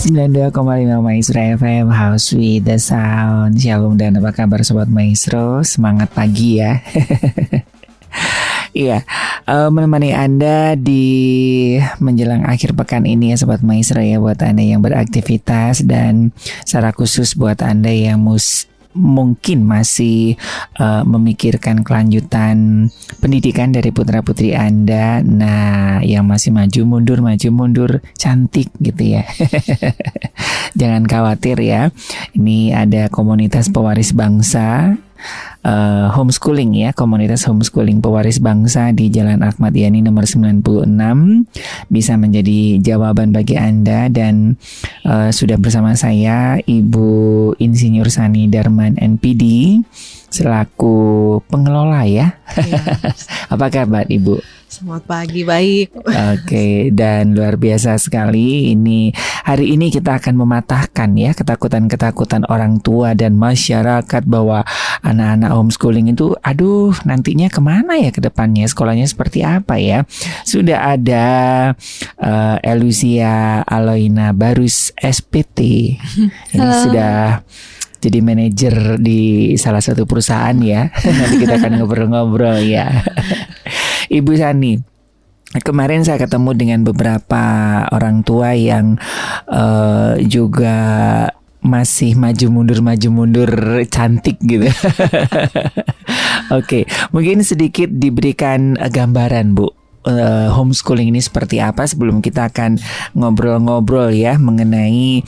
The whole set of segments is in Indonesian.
92,5 Maestro FM, House with the Sound. Shalom dan apa kabar Sobat Maestro? Semangat pagi ya. Iya, menemani Anda di menjelang akhir pekan ini ya Sobat Maestro ya. Buat Anda yang beraktivitas dan secara khusus buat Anda yang mungkin masih memikirkan kelanjutan pendidikan dari putra-putri Anda. Nah, yang masih maju mundur cantik gitu ya. Jangan khawatir ya. Ini ada komunitas pewaris bangsa, homeschooling ya, komunitas homeschooling pewaris bangsa di Jalan Ahmad Yani nomor 96 bisa menjadi jawaban bagi Anda. Dan sudah bersama saya Ibu Insinyur Sani Darman NPD selaku pengelola ya. Apa kabar Ibu? Selamat pagi, baik. Oke, dan luar biasa sekali. Hari ini kita akan mematahkan ya ketakutan-ketakutan orang tua dan masyarakat bahwa anak-anak homeschooling itu, aduh nantinya kemana ya ke depannya, sekolahnya seperti apa ya. Sudah ada Elusia Aloina Barus SPT. Ini sudah jadi manajer di salah satu perusahaan ya. Nanti kita akan ngobrol-ngobrol ya. Ibu Sani, kemarin saya ketemu dengan beberapa orang tua yang juga masih maju mundur cantik gitu. Oke, mungkin sedikit diberikan gambaran Bu, homeschooling ini seperti apa sebelum kita akan ngobrol-ngobrol ya mengenai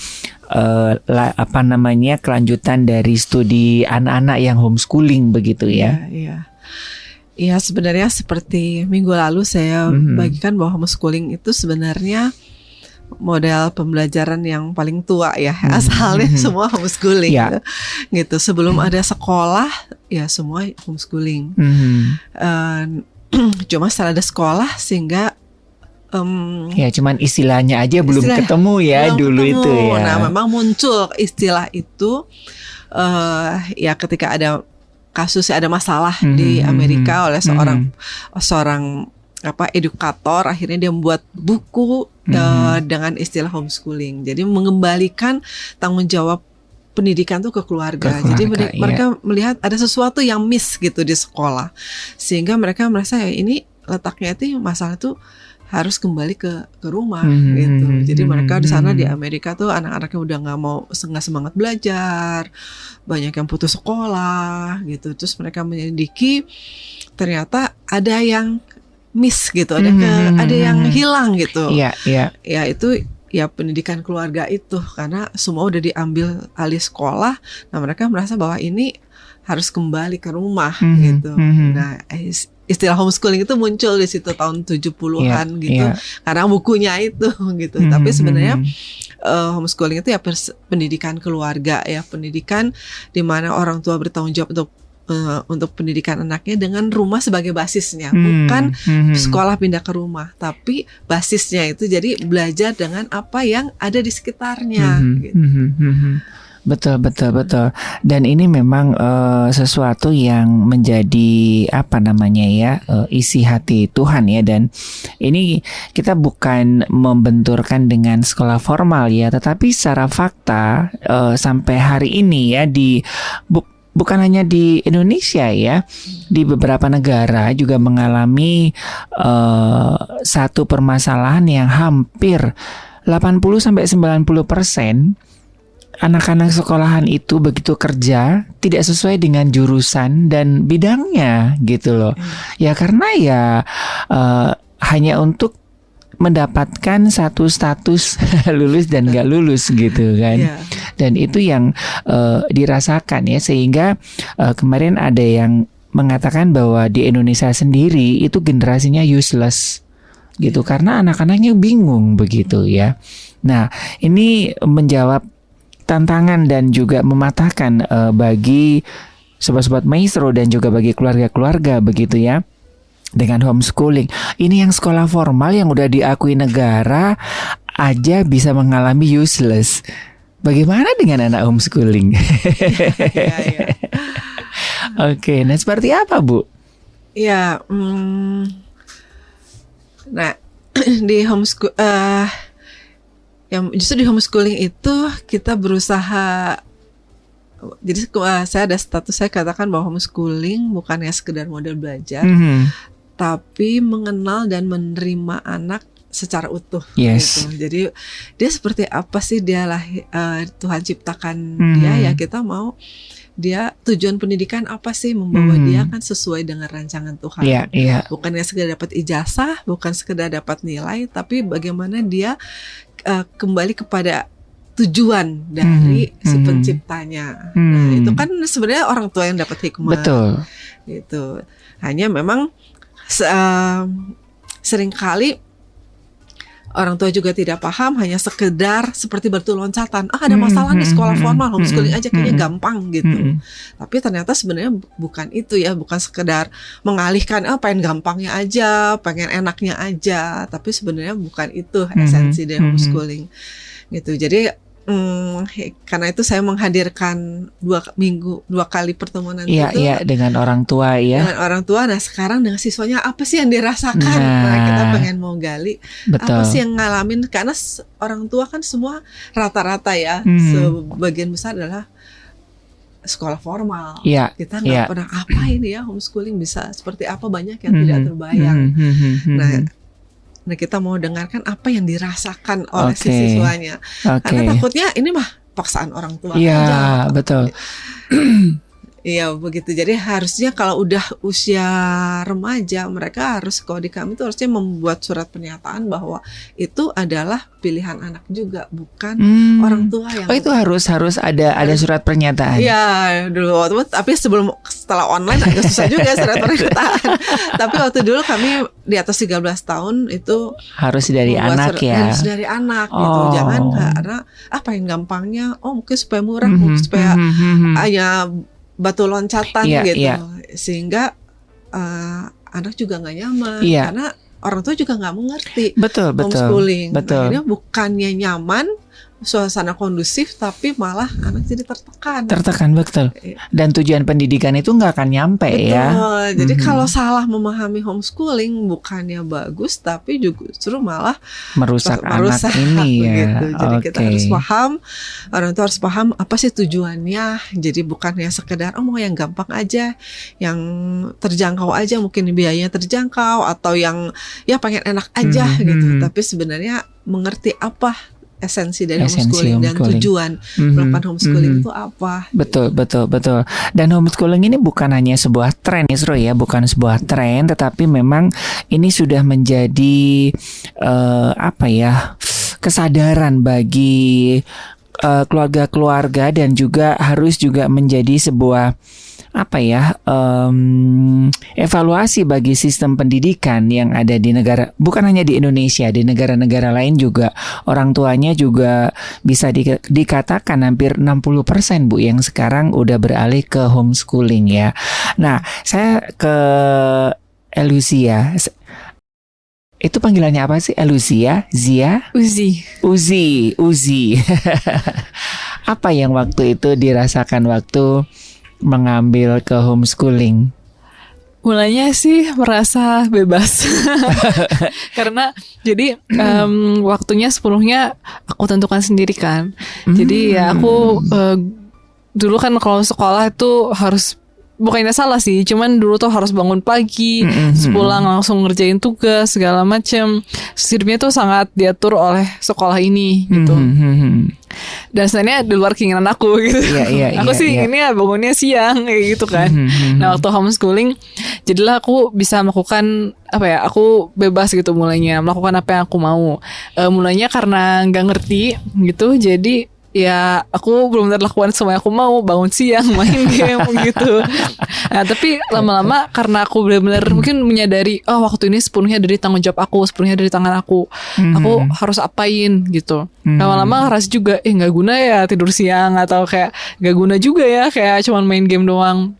kelanjutan dari studi anak-anak yang homeschooling begitu ya. Iya, sebenarnya seperti minggu lalu saya bagikan bahwa homeschooling itu sebenarnya model pembelajaran yang paling tua ya. Asalnya semua homeschooling gitu. Sebelum ada sekolah ya semua homeschooling. Cuma setelah ada sekolah sehingga ya cuman istilahnya aja belum ketemu ya dulu itu ya. Nah, memang muncul istilah itu ya ketika ada kasusnya, ada masalah di Amerika oleh seorang edukator, akhirnya dia membuat buku dengan istilah homeschooling. Jadi mengembalikan tanggung jawab pendidikan tuh ke keluarga. Jadi mereka melihat ada sesuatu yang miss gitu di sekolah, sehingga mereka merasa ya ini letaknya itu masalah tuh harus kembali ke rumah gitu. Jadi mereka di sana di Amerika tuh anak-anaknya udah nggak semangat belajar, banyak yang putus sekolah gitu. Terus mereka menyelidiki, ternyata ada yang miss gitu, ada yang hilang gitu. Ya itu ya pendidikan keluarga itu, karena semua udah diambil alih sekolah. Nah mereka merasa bahwa ini harus kembali ke rumah gitu. Nah istilah homeschooling itu muncul di situ tahun 70-an gitu. Karena bukunya itu gitu. Tapi sebenarnya homeschooling itu ya pendidikan keluarga ya, pendidikan di mana orang tua bertanggung jawab untuk pendidikan anaknya dengan rumah sebagai basisnya, bukan sekolah pindah ke rumah, tapi basisnya itu jadi belajar dengan apa yang ada di sekitarnya gitu. Betul. Dan ini memang sesuatu yang menjadi isi hati Tuhan ya. Dan ini kita bukan membenturkan dengan sekolah formal ya, tetapi secara fakta sampai hari ini ya bukan hanya di Indonesia ya, di beberapa negara juga mengalami satu permasalahan yang hampir 80-90% anak-anak sekolahan itu begitu kerja tidak sesuai dengan jurusan dan bidangnya gitu loh. Ya karena ya hanya untuk mendapatkan satu status lulus dan gak lulus gitu kan. Dan itu yang dirasakan ya, sehingga kemarin ada yang mengatakan bahwa di Indonesia sendiri itu generasinya useless gitu karena anak-anaknya bingung begitu ya. Nah ini menjawab tantangan dan juga mematahkan bagi sobat-sobat maestro dan juga bagi keluarga-keluarga begitu ya. Dengan homeschooling ini yang sekolah formal yang udah diakui negara aja bisa mengalami useless. Bagaimana dengan anak homeschooling? Oke, nah seperti apa Bu? Ya, nah di homeschool Yang justru di homeschooling itu kita berusaha. Jadi saya ada status, saya katakan bahwa homeschooling bukannya sekedar model belajar, tapi mengenal dan menerima anak secara utuh. Yes. Gitu. Jadi dia seperti apa sih dia Tuhan ciptakan dia, ya kita mau dia tujuan pendidikan apa sih, membawa dia kan sesuai dengan rancangan Tuhan. Bukannya sekedar dapat ijazah, bukan sekedar dapat nilai, tapi bagaimana dia kembali kepada tujuan dari si penciptanya. Nah, itu kan sebenarnya orang tua yang dapat hikmah. Betul. Gitu. Hanya memang seringkali orang tua juga tidak paham, hanya sekedar seperti batu loncatan. Ada masalah di sekolah formal, homeschooling aja kayaknya gampang gitu. Tapi ternyata sebenarnya bukan itu ya, bukan sekedar mengalihkan pengen gampangnya aja, pengen enaknya aja. Tapi sebenarnya bukan itu esensi dari homeschooling. Gitu. Jadi karena itu saya menghadirkan 2 kali pertemuan nanti itu dengan orang tua ya. Dengan orang tua. Nah sekarang dengan siswanya apa sih yang dirasakan? Nah kita pengen mau gali apa sih yang ngalamin, karena orang tua kan semua rata-rata ya sebagian besar adalah sekolah formal. Kita nggak pernah apain ya homeschooling, bisa seperti apa, banyak yang tidak terbayang. Nah kita mau dengarkan apa yang dirasakan oleh si siswanya. Karena takutnya ini mah paksaan orang tua aja. Betul. Iya begitu. Jadi harusnya kalau udah usia remaja, mereka harus, kalau di kami itu harusnya membuat surat pernyataan bahwa itu adalah pilihan anak juga, bukan orang tua yang. Itu harus ada surat pernyataan. Iya dulu, tapi setelah online agak susah juga surat pernyataan. Tapi waktu dulu kami di atas 13 tahun itu harus dari anak ya. Harus dari anak gitu. Jangan karena pengen gampangnya, mungkin supaya murah, mungkin supaya hanya batu loncatan gitu, sehingga anak juga nggak nyaman karena orang tua juga nggak mengerti homeschooling. Akhirnya bukannya nyaman, suasana kondusif, tapi malah anak jadi tertekan, betul. Dan tujuan pendidikan itu nggak akan nyampe. Betul. Jadi kalau salah memahami homeschooling, bukannya bagus, tapi justru malah merusak anak ini ya. Gitu. Jadi kita harus paham, orang tua harus paham apa sih tujuannya. Jadi bukannya sekedar mau yang gampang aja, yang terjangkau aja, mungkin biayanya terjangkau, atau yang pengen enak aja gitu. Tapi sebenarnya mengerti apa esensi dari homeschooling dan tujuan melakukan homeschooling itu apa? Betul. Dan homeschooling ini bukan hanya sebuah tren, Isro ya, bukan sebuah tren, tetapi memang ini sudah menjadi kesadaran bagi keluarga-keluarga, dan juga harus juga menjadi sebuah evaluasi bagi sistem pendidikan yang ada di negara, bukan hanya di Indonesia, di negara-negara lain juga orang tuanya juga bisa dikatakan hampir 60% Bu yang sekarang udah beralih ke homeschooling ya. Nah, saya ke Elusia. Itu panggilannya apa sih? Elusia? Zia? Uzi. Apa yang waktu itu dirasakan waktu mengambil ke homeschooling? Mulanya sih merasa bebas karena jadi waktunya sepenuhnya aku tentukan sendiri kan. Jadi ya aku dulu kan kalau sekolah itu harus, bukannya salah sih, cuman dulu tuh harus bangun pagi, pulang langsung ngerjain tugas segala macem. Hidupnya tuh sangat diatur oleh sekolah ini gitu. Dan sebenarnya di luar keinginan aku gitu. Aku sih ini ya bangunnya siang kayak gitu kan. Nah waktu homeschooling, jadilah aku bisa melakukan aku bebas gitu mulainya, melakukan apa yang aku mau. Mulainya karena nggak ngerti gitu, jadi ya aku belum lakukan semua yang aku mau, bangun siang, main game gitu. Nah tapi lama-lama karena aku benar-benar mungkin menyadari waktu ini sepenuhnya dari tanggung jawab aku, sepenuhnya dari tangan aku harus apain gitu. Lama-lama ngerasa juga nggak guna ya tidur siang, atau kayak nggak guna juga ya kayak cuman main game doang.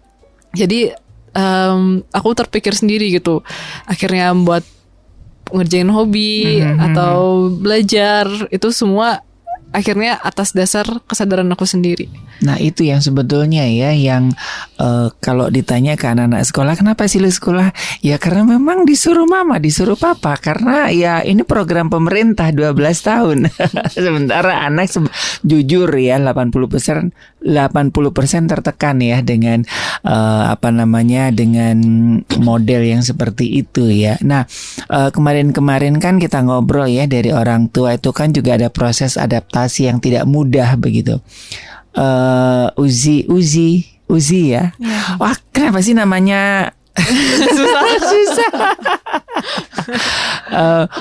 Jadi aku terpikir sendiri gitu, akhirnya buat ngerjain hobi atau belajar, itu semua akhirnya atas dasar kesadaran aku sendiri. Nah itu yang sebetulnya ya yang kalau ditanya ke anak-anak sekolah, kenapa sih lu sekolah? Ya karena memang disuruh mama, disuruh papa. Karena ya ini program pemerintah 12 tahun. Sementara anak jujur ya 80% tertekan ya dengan dengan model yang seperti itu ya. Nah kemarin-kemarin kan kita ngobrol ya, dari orang tua itu kan juga ada proses adaptasi yang tidak mudah begitu. Uzi ya. Wah, kenapa sih namanya susah.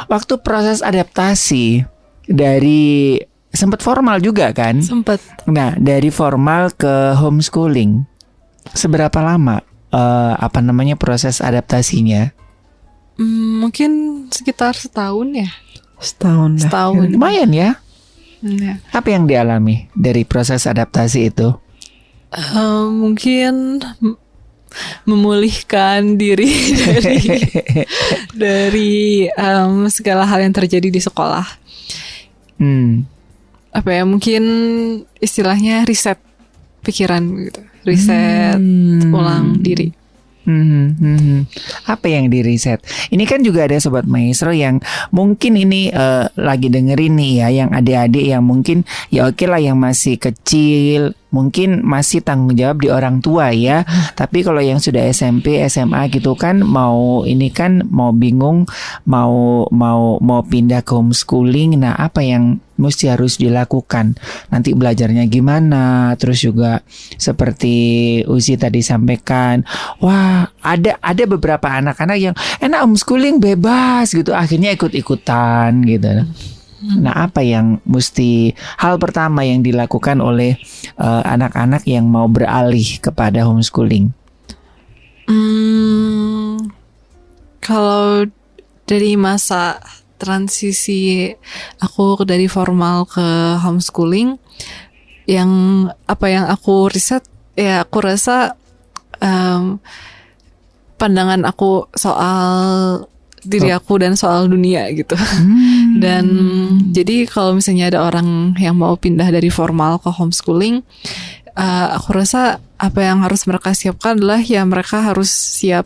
Waktu proses adaptasi dari sempat formal juga kan? Sempat. Nah, dari formal ke homeschooling, seberapa lama proses adaptasinya? Mungkin sekitar setahun ya. Setahun. Lumayan ya. Ya. Apa yang dialami dari proses adaptasi itu? Mungkin memulihkan diri dari segala hal yang terjadi di sekolah. Mungkin istilahnya riset pikiran gitu, riset ulang diri. Apa yang di riset? Ini kan juga ada sobat maestro yang mungkin ini lagi dengerin nih ya, yang adik-adik yang mungkin ya oke lah yang masih kecil, mungkin masih tanggung jawab di orang tua ya. Tapi kalau yang sudah SMP, SMA gitu kan mau bingung mau pindah ke homeschooling. Nah, apa yang mesti harus dilakukan? Nanti belajarnya gimana? Terus juga seperti Uzi tadi sampaikan, wah ada beberapa anak-anak yang enak homeschooling bebas gitu, akhirnya ikut-ikutan gitu. Nah, apa yang hal pertama yang dilakukan oleh anak-anak yang mau beralih kepada homeschooling? Kalau dari masa transisi aku dari formal ke homeschooling, yang aku riset ya, aku rasa pandangan aku soal diri aku dan soal dunia gitu. Dan jadi kalau misalnya ada orang yang mau pindah dari formal ke homeschooling, aku rasa apa yang harus mereka siapkan adalah ya mereka harus siap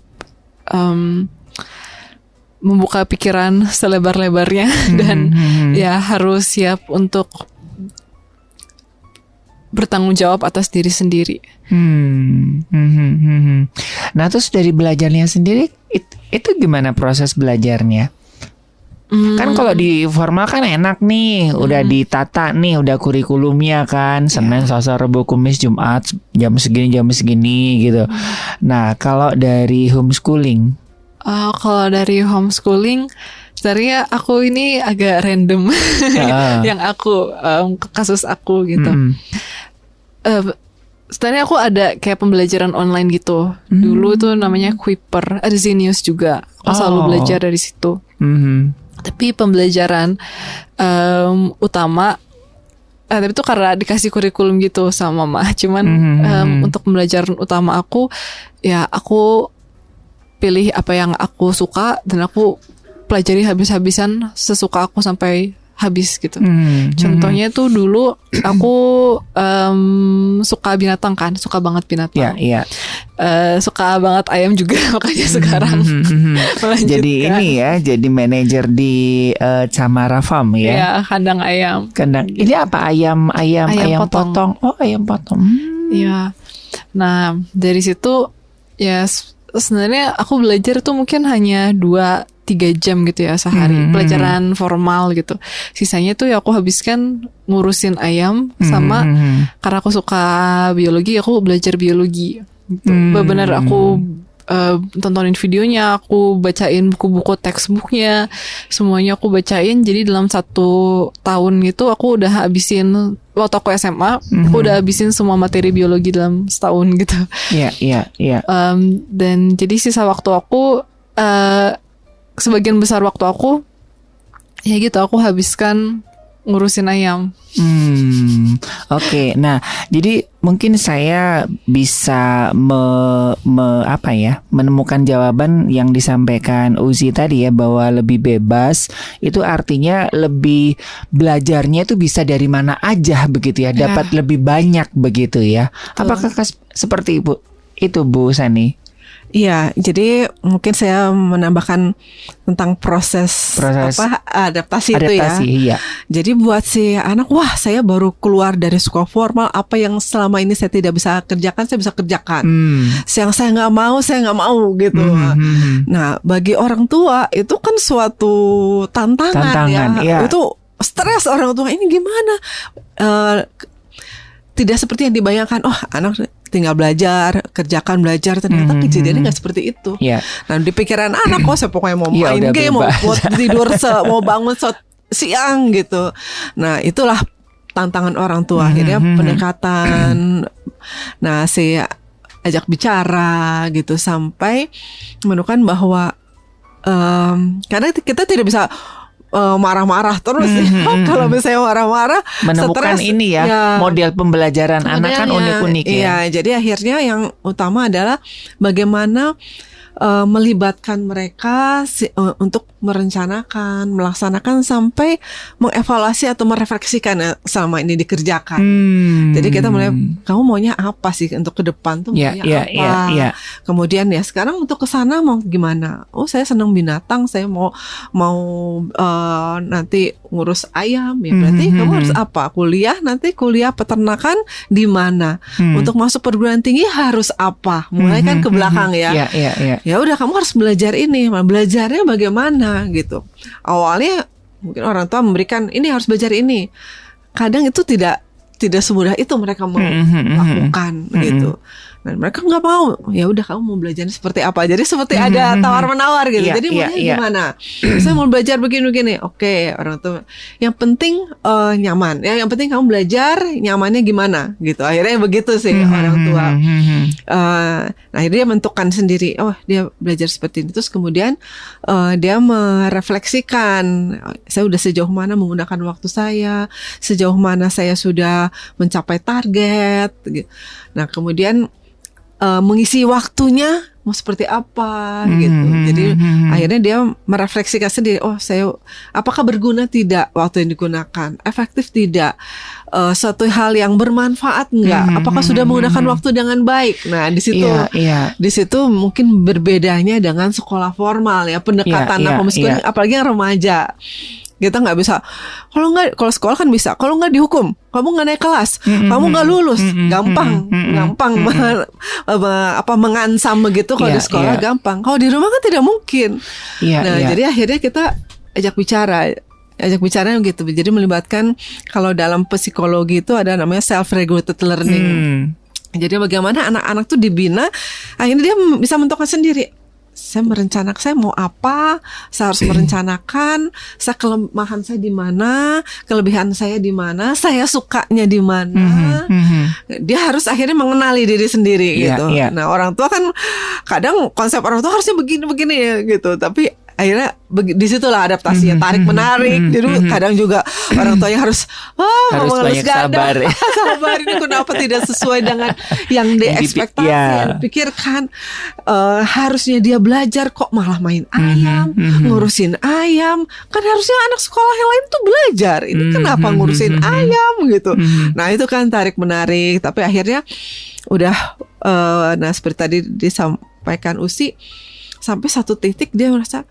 membuka pikiran selebar-lebarnya dan ya harus siap untuk bertanggung jawab atas diri sendiri. Nah, terus dari belajarnya sendiri itu gimana proses belajarnya? Kan kalau di formal kan enak nih, udah ditata nih, udah kurikulumnya kan, Senin, Selasa, Rabu, Kamis, Jumat, jam segini gitu. Nah, kalau dari homeschooling? Sebenarnya aku ini agak random yang kasus aku gitu. Sebenarnya aku ada kayak pembelajaran online gitu. Dulu tuh namanya Kuiper, ada Zenius juga. Aku selalu belajar dari situ. Tapi pembelajaran utama, tapi itu karena dikasih kurikulum gitu sama mama. Cuman untuk pembelajaran utama aku, ya aku pilih apa yang aku suka dan aku pelajari habis-habisan sesuka aku sampai habis gitu. Contohnya tuh dulu aku suka binatang kan, suka banget binatang. Suka banget ayam juga, makanya sekarang jadi ini ya, jadi manajer di Camara Farm ya. Ya, kandang ayam. Ini apa ayam potong. Oh, ayam potong. Iya. Nah, dari situ ya sebenarnya aku belajar tuh mungkin hanya 2-3 jam gitu ya sehari, pelajaran formal gitu. Sisanya tuh ya aku habiskan ngurusin ayam sama karena aku suka biologi, aku belajar biologi gitu. Benar aku tontonin videonya, aku bacain buku-buku textbooknya, semuanya aku bacain. Jadi dalam 1 tahun gitu aku udah habisin, waktu aku SMA aku udah habisin semua materi biologi dalam setahun gitu. Dan jadi sisa waktu aku, sebagian besar waktu aku ya gitu, aku habiskan ngurusin ayam. Oke. Nah, jadi mungkin saya bisa menemukan jawaban yang disampaikan Uzi tadi ya, bahwa lebih bebas itu artinya lebih belajarnya itu bisa dari mana aja begitu ya, dapat lebih banyak begitu ya. Apakah seperti itu Bu Sani? Iya, jadi mungkin saya menambahkan tentang proses adaptasi itu ya. Iya. Jadi buat si anak, wah saya baru keluar dari sekolah formal, apa yang selama ini saya tidak bisa kerjakan, saya bisa kerjakan. Yang saya nggak mau gitu. Nah, bagi orang tua itu kan suatu tantangan ya. Iya. Itu stres orang tua, ini gimana? Tidak seperti yang dibayangkan. Oh, anak tinggal belajar, kerjakan belajar, ternyata kejadiannya nggak seperti itu. Nah, di pikiran anak, saya pokoknya mau main game, mau tidur, mau bangun siang gitu. Nah, itulah tantangan orang tua. Akhirnya pendekatan, nah saya ajak bicara gitu sampai menemukan bahwa karena kita tidak bisa marah-marah terus kalau misalnya marah-marah menemukan stres, ini ya model pembelajaran anak kan unik-unik ya. Iya, jadi akhirnya yang utama adalah bagaimana melibatkan mereka untuk merencanakan, melaksanakan sampai mengevaluasi atau merefleksikan selama ini dikerjakan. Jadi kita mulai, kamu maunya apa sih untuk ke depan tuh maunya apa? Kemudian ya sekarang untuk ke sana mau gimana? Oh, saya senang binatang, saya mau nanti ngurus ayam ya. Berarti kamu harus apa? Nanti kuliah peternakan di mana? Untuk masuk perguruan tinggi harus apa? Mulai kan ke belakang ya. Ya udah, kamu harus belajar ini. Belajarnya bagaimana gitu. Awalnya mungkin orang tua memberikan ini harus belajar ini. Kadang itu tidak semudah itu mereka mau lakukan gitu. Dan mereka nggak mau. Ya udah, kamu mau belajar seperti apa? Jadi seperti ada tawar-menawar gitu. Jadi mau gimana? Saya mau belajar begini-begini. Oke, orang tua. Yang penting nyaman. Yang penting kamu belajar nyamannya gimana gitu. Akhirnya begitu sih orang tua. Nah, akhirnya dia menentukan sendiri. Oh, dia belajar seperti ini. Terus kemudian dia merefleksikan. Saya udah sejauh mana menggunakan waktu saya. Sejauh mana saya sudah mencapai target. Nah, kemudian mengisi waktunya mau seperti apa gitu. Jadi akhirnya dia merefleksikan sendiri. Oh, saya apakah berguna tidak waktu yang digunakan? Efektif tidak? Suatu hal yang bermanfaat enggak? Apakah sudah menggunakan waktu dengan baik? Nah, di situ di situ mungkin berbedanya dengan sekolah formal ya, pendekatan homeschooling, apalagi yang remaja. Kita nggak bisa, kalau sekolah kan bisa, kalau nggak dihukum, kamu nggak naik kelas, kamu nggak lulus, gampang mengancam begitu. Kalau di sekolah gampang, kalau di rumah kan tidak mungkin. Jadi akhirnya kita ajak bicara gitu. Jadi melibatkan, kalau dalam psikologi itu ada namanya self-regulated learning. Jadi bagaimana anak-anak tuh dibina, akhirnya dia bisa menentukan sendiri. Saya merencanakan saya mau apa, saya harus merencanakan, kelemahan saya di mana, kelebihan saya di mana, saya sukanya di mana. Dia harus akhirnya mengenali diri sendiri gitu. Nah, orang tua kan kadang konsep orang tua harusnya begini ya gitu, tapi akhirnya disitulah adaptasinya, tarik menarik. Jadi kadang juga orang tuanya harus banyak sabar. Sabar, ini kenapa tidak sesuai dengan yang diekspektasi, pikirkan. Harusnya dia belajar kok malah main ayam, ngurusin ayam. Kan harusnya anak sekolah yang lain tuh belajar. Ini kenapa ngurusin ayam gitu. Nah, itu kan tarik menarik. Tapi akhirnya udah nah seperti tadi disampaikan Usi, sampai satu titik dia merasa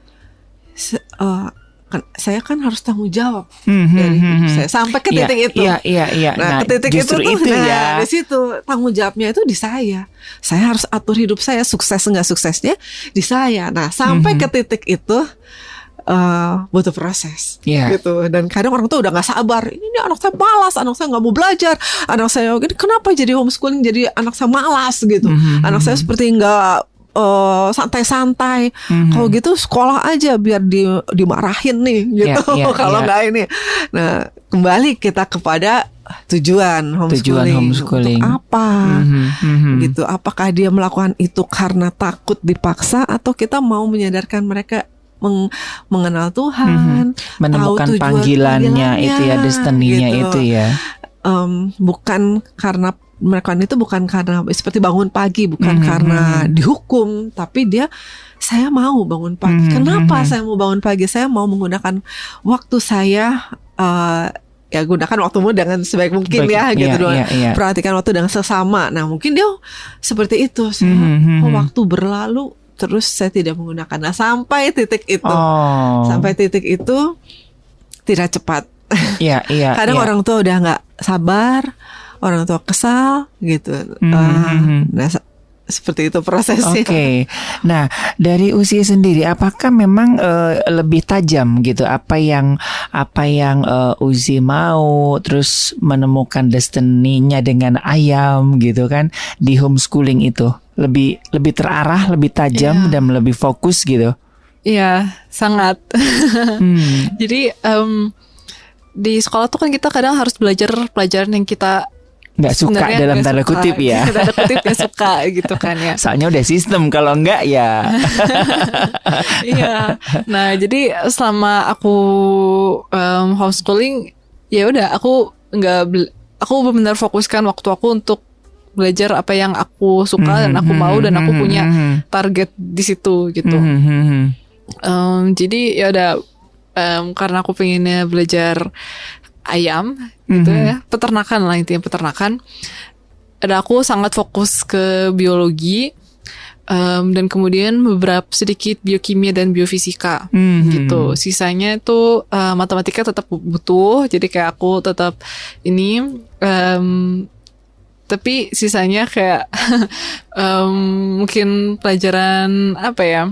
saya kan harus tanggung jawab dari hidup saya sampai ke titik itu. Nah, ke titik itu tuh, di situ tanggung jawabnya itu di saya. Saya harus atur hidup saya, sukses enggak suksesnya di saya. Nah, sampai ke titik itu butuh proses gitu. Dan kadang orang tuh udah nggak sabar. Ini anak saya malas, anak saya nggak mau belajar, anak saya ini kenapa jadi homeschooling, jadi anak saya malas gitu. Anak saya seperti nggak santai-santai. Kalau gitu sekolah aja biar dimarahin nih gitu. Kalau nggak ini. Nah, kembali kita kepada tujuan homeschooling. Untuk apa? Gitu. Apakah dia melakukan itu karena takut dipaksa, atau kita mau menyadarkan mereka mengenal Tuhan, menemukan tahu tujuan panggilannya itu ya, destininya gitu. itu ya. Bukan karena melakukan itu bukan karena seperti bangun pagi, bukan karena dihukum, tapi saya mau bangun pagi. Kenapa saya mau bangun pagi? Saya mau menggunakan waktu saya, ya gunakan waktumu dengan sebaik mungkin gitu. Perhatikan waktu dengan sesama. Nah mungkin dia seperti itu. Waktu berlalu terus saya tidak menggunakan. Nah sampai titik itu tidak cepat. Kadang orang tua udah nggak sabar, orang tua kesal gitu. Nah seperti itu prosesnya. Oke. Nah, dari Uzi sendiri, apakah memang lebih tajam gitu? Apa yang Uzi mau, terus menemukan destininya dengan ayam gitu kan di homeschooling itu lebih terarah, lebih tajam dan lebih fokus gitu? Iya, sangat. Jadi di sekolah tuh kan kita kadang harus belajar pelajaran yang kita nggak suka dalam tanda kutip ya. Tanda kutip nggak suka gitu kan ya. Soalnya udah sistem, kalau enggak ya. Iya. Nah jadi selama aku homeschooling, ya udah aku benar fokuskan waktu aku untuk belajar apa yang aku suka dan aku mau dan aku punya target di situ gitu. Jadi ya udah karena aku pengennya belajar ayam gitu ya, peternakan lah, intinya peternakan. Ada aku sangat fokus ke biologi dan kemudian beberapa sedikit biokimia dan biofisika gitu. Sisanya itu matematika tetap butuh, jadi kayak aku tetap ini tapi sisanya kayak mungkin pelajaran apa ya,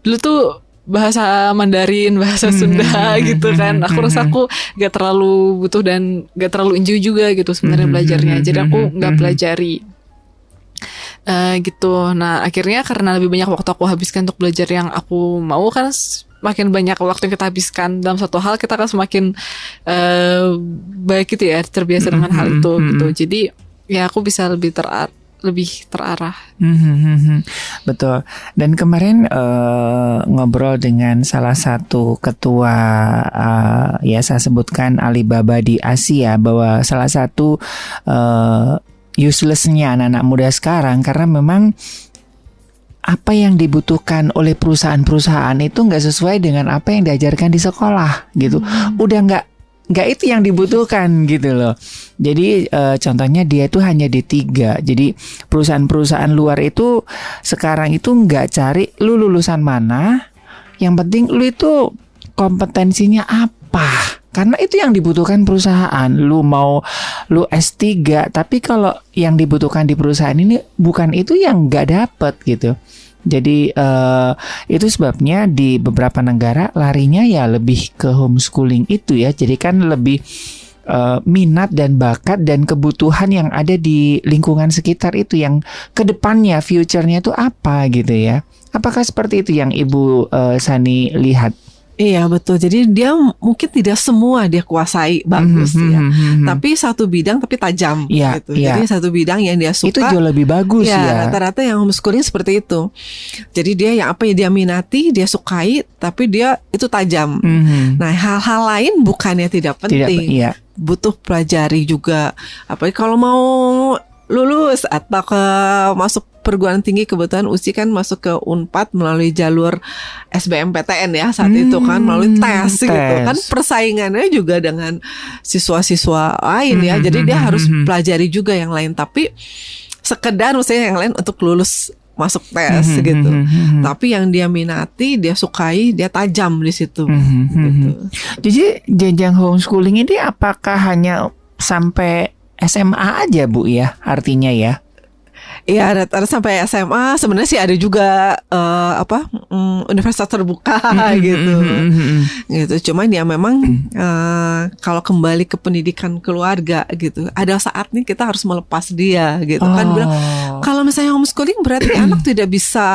dulu tuh bahasa Mandarin, bahasa Sunda gitu kan. Aku rasa aku gak terlalu butuh dan gak terlalu enjoy juga gitu sebenarnya belajarnya. Jadi aku gak pelajari gitu. Nah akhirnya karena lebih banyak waktu aku habiskan untuk belajar yang aku mau, kan makin banyak waktu yang kita habiskan dalam satu hal, kita kan semakin baik gitu ya, terbiasa dengan hal itu gitu. Jadi ya aku bisa lebih terarah. Betul. Dan kemarin ngobrol dengan salah satu ketua, ya saya sebutkan Alibaba di Asia, bahwa salah satu uselessnya anak-anak muda sekarang karena memang apa yang dibutuhkan oleh perusahaan-perusahaan itu nggak sesuai dengan apa yang diajarkan di sekolah gitu. Udah nggak itu yang dibutuhkan gitu loh. Jadi contohnya dia itu hanya D3. Jadi perusahaan-perusahaan luar itu sekarang itu nggak cari lu lulusan mana, yang penting lu itu kompetensinya apa. Karena itu yang dibutuhkan perusahaan. Lu S3, tapi kalau yang dibutuhkan di perusahaan ini bukan itu, yang nggak dapet gitu. Jadi itu sebabnya di beberapa negara larinya ya lebih ke homeschooling itu ya. Jadi kan lebih minat dan bakat dan kebutuhan yang ada di lingkungan sekitar itu yang kedepannya, future-nya itu apa gitu ya. Apakah seperti itu yang Ibu Sani lihat? Iya betul. Jadi dia mungkin tidak semua dia kuasai bagus ya, tapi satu bidang tapi tajam gitu. Jadi satu bidang yang dia suka itu jauh lebih bagus ya. Rata-rata yang homeschooling seperti itu. Jadi dia yang apa yang dia minati, dia sukai, tapi dia itu tajam. Nah hal-hal lain bukannya tidak penting, butuh pelajari juga. Apalagi kalau mau lulus atau masuk perguruan tinggi, kebetulan Uci kan masuk ke Unpad melalui jalur SBMPTN ya saat itu kan, melalui tes gitu kan, persaingannya juga dengan siswa-siswa lain ya. Jadi dia harus pelajari juga yang lain, tapi sekedar misalnya yang lain untuk lulus masuk tes gitu. Tapi yang dia minati, dia sukai, dia tajam di situ gitu. Jadi jenjang homeschooling ini apakah hanya sampai SMA aja Bu ya, artinya ya? Iya, ada sampai SMA. Sebenarnya sih ada juga universitas terbuka gitu. Gitu. Cuman ya memang kalau kembali ke pendidikan keluarga gitu, ada saatnya kita harus melepas dia gitu kan. Bilang kalau misalnya homeschooling berarti anak tidak bisa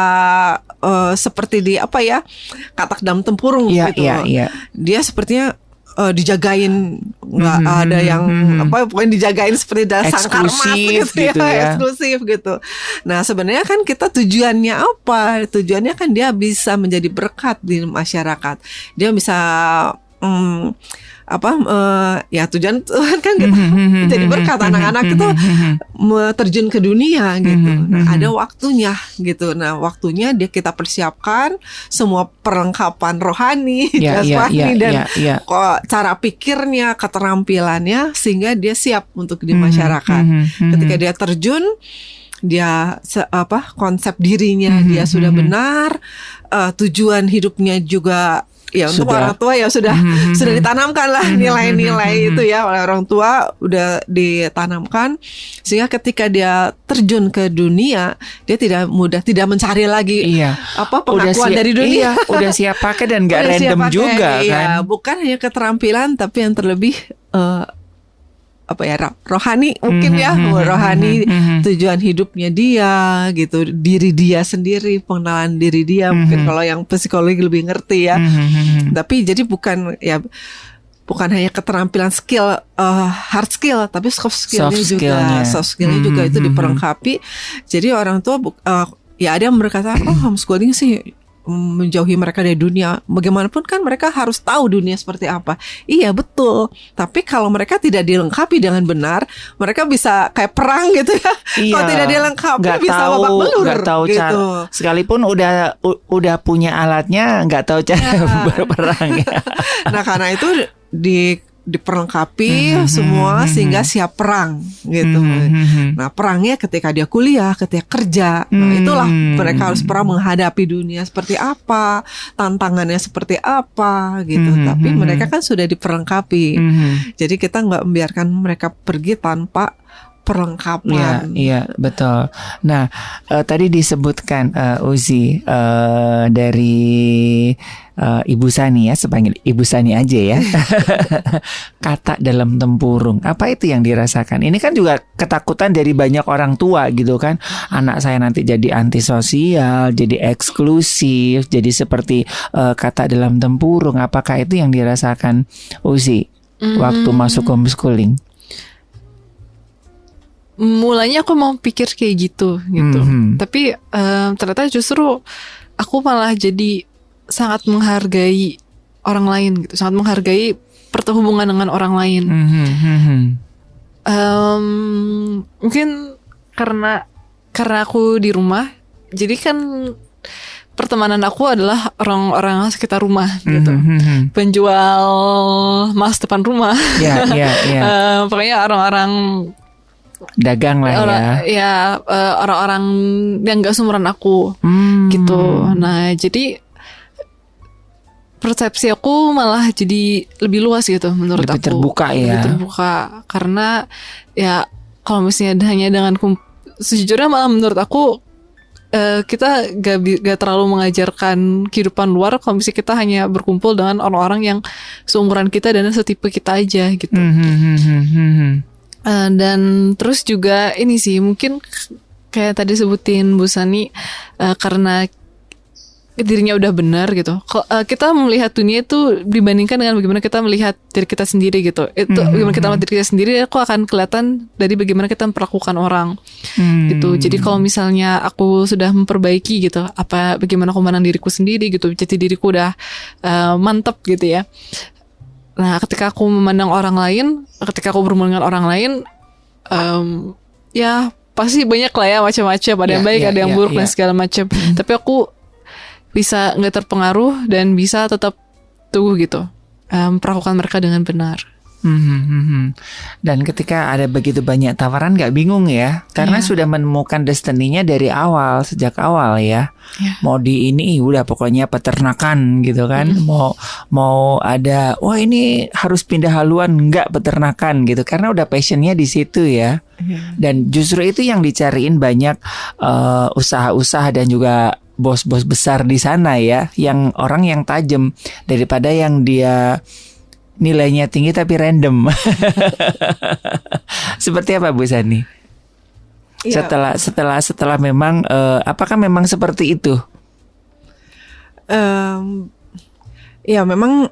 seperti di katak dalam tempurung gitu. Dia sepertinya dijagain, nggak ada yang pokoknya dijagain seperti dasar karmas gitu ya, eksklusif gitu. Nah sebenarnya kan kita tujuannya apa? Tujuannya kan dia bisa menjadi berkat di masyarakat. Dia bisa ya tujuan Tuhan kan kita jadi berkat, anak-anak itu terjun ke dunia gitu. Nah, ada waktunya gitu. Nah, waktunya kita persiapkan semua perlengkapan rohani, jasmani dan cara pikirnya, keterampilannya sehingga dia siap untuk di masyarakat. Ketika dia terjun, dia konsep dirinya dia sudah benar, tujuan hidupnya juga ya untuk orang tua ya sudah ditanamkan lah nilai-nilai itu ya oleh orang tua, udah ditanamkan sehingga ketika dia terjun ke dunia dia tidak mencari lagi pengakuan dari dunia. Udah siap pakai dan gak random juga kan. Bukan hanya keterampilan tapi yang terlebih rohani mungkin rohani, tujuan hidupnya dia gitu, diri dia sendiri, pengenalan diri dia, mungkin kalau yang psikologi lebih ngerti ya. Tapi jadi bukan hanya keterampilan skill, hard skill, tapi soft skillnya juga itu diperlengkapi. Jadi orang tua ya ada yang berkata homeschooling sih menjauhi mereka dari dunia. Bagaimanapun kan mereka harus tahu dunia seperti apa. Iya betul. Tapi kalau mereka tidak dilengkapi dengan benar, mereka bisa kayak perang gitu ya. Kalau tidak dilengkapi bisa babak belur. Gak tahu gitu. Cara. Sekalipun udah punya alatnya, nggak tahu cara berperang. Ya. Nah karena itu diperlengkapi semua sehingga siap perang gitu. Nah perangnya ketika dia kuliah, ketika kerja, nah itulah mereka harus perang menghadapi dunia seperti apa, tantangannya seperti apa gitu. Tapi mereka kan sudah diperlengkapi. Jadi kita nggak membiarkan mereka pergi tanpa perlengkapan. Iya betul. Nah tadi disebutkan Uzi dari Ibu Sani ya, sepanggil Ibu Sani aja ya. Kata dalam tempurung, apa itu yang dirasakan? Ini kan juga ketakutan dari banyak orang tua gitu kan. Anak saya nanti jadi antisosial, jadi eksklusif, jadi seperti kata dalam tempurung. Apakah itu yang dirasakan Uzi waktu masuk homeschooling? Mulanya aku mau pikir kayak gitu. Tapi ternyata justru aku malah jadi sangat menghargai orang lain gitu, sangat menghargai perhubungan dengan orang lain. Mungkin karena aku di rumah, jadi kan pertemanan aku adalah orang-orang sekitar rumah gitu, penjual mas depan rumah, pokoknya orang-orang dagang lah orang-orang yang gak seumuran aku gitu. Nah jadi persepsi aku malah jadi lebih luas gitu menurut lebih aku. Terbuka ya. Lebih terbuka karena ya kalau misalnya hanya dengan sejujurnya malah menurut aku kita gak terlalu mengajarkan kehidupan luar kalau misalnya kita hanya berkumpul dengan orang-orang yang seumuran kita dan setipe kita aja gitu. Dan terus juga ini sih mungkin kayak tadi sebutin Bu Sani, karena dirinya udah benar gitu. Kita melihat dunia itu dibandingkan dengan bagaimana kita melihat diri kita sendiri gitu. Itu bagaimana kita melihat diri kita sendiri, aku akan kelihatan dari bagaimana kita memperlakukan orang gitu. Jadi kalau misalnya aku sudah memperbaiki gitu, bagaimana aku memandang diriku sendiri gitu, jati diriku udah mantap gitu ya. Nah, ketika aku memandang orang lain, ketika aku berhubungan dengan orang lain, ya pasti banyak lah ya macam-macam. Ada yang baik, ada yang buruk dan segala macam. Tapi aku bisa nggak terpengaruh dan bisa tetap teguh gitu, perlakukan mereka dengan benar. Dan ketika ada begitu banyak tawaran nggak bingung ya, karena sudah menemukan destininya dari awal, sejak awal ya. Mau di ini udah pokoknya peternakan gitu kan. Mau ada ini harus pindah haluan, nggak peternakan gitu, karena udah passionnya di situ ya. Dan justru itu yang dicariin banyak usaha-usaha dan juga bos-bos besar di sana ya, yang orang yang tajam daripada yang dia nilainya tinggi tapi random. Seperti apa Bu Sani? Ya. Setelah memang apakah memang seperti itu? Ya memang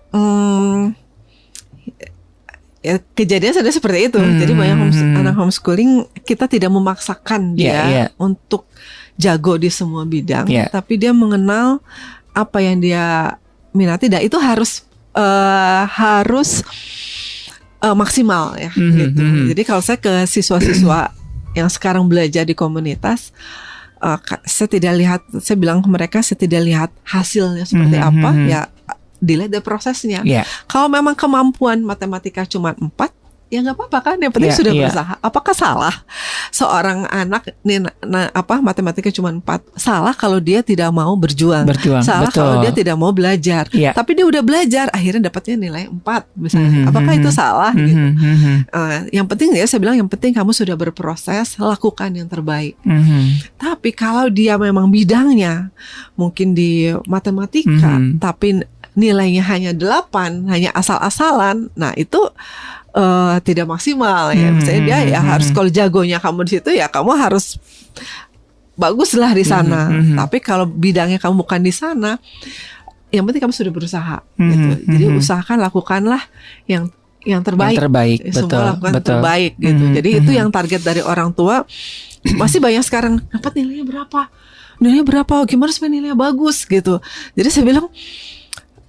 ya kejadian sudah seperti itu. Jadi banyak anak homeschooling, kita tidak memaksakan dia untuk jago di semua bidang, tapi dia mengenal apa yang dia minati, dan itu harus maksimal ya gitu. Jadi kalau saya ke siswa-siswa yang sekarang belajar di komunitas, saya bilang ke mereka, saya tidak lihat hasilnya seperti apa, ya dilihat dari prosesnya. Kalau memang kemampuan matematika cuma 4, ya nggak apa-apa kan, yang penting sudah berusaha. Apakah salah seorang anak matematika cuma 4? Salah kalau dia tidak mau berjuang. Salah kalau dia tidak mau belajar. Tapi dia udah belajar, akhirnya dapatnya nilai 4 misalnya. Apakah itu salah gitu? Yang penting ya, saya bilang yang penting kamu sudah berproses, lakukan yang terbaik. Tapi kalau dia memang bidangnya mungkin di matematika, tapi nilainya hanya 8, hanya asal-asalan, nah itu tidak maksimal ya. Misalnya dia ya harus, kalau jagonya kamu di situ ya kamu harus baguslah di sana. Tapi kalau bidangnya kamu bukan di sana, yang penting kamu sudah berusaha gitu. Jadi usahakan, lakukanlah yang terbaik. Semua lakukan terbaik gitu. Jadi itu yang target dari orang tua. Masih banyak sekarang, dapat nilainya berapa? Gimana supaya nilainya bagus gitu. Jadi saya bilang,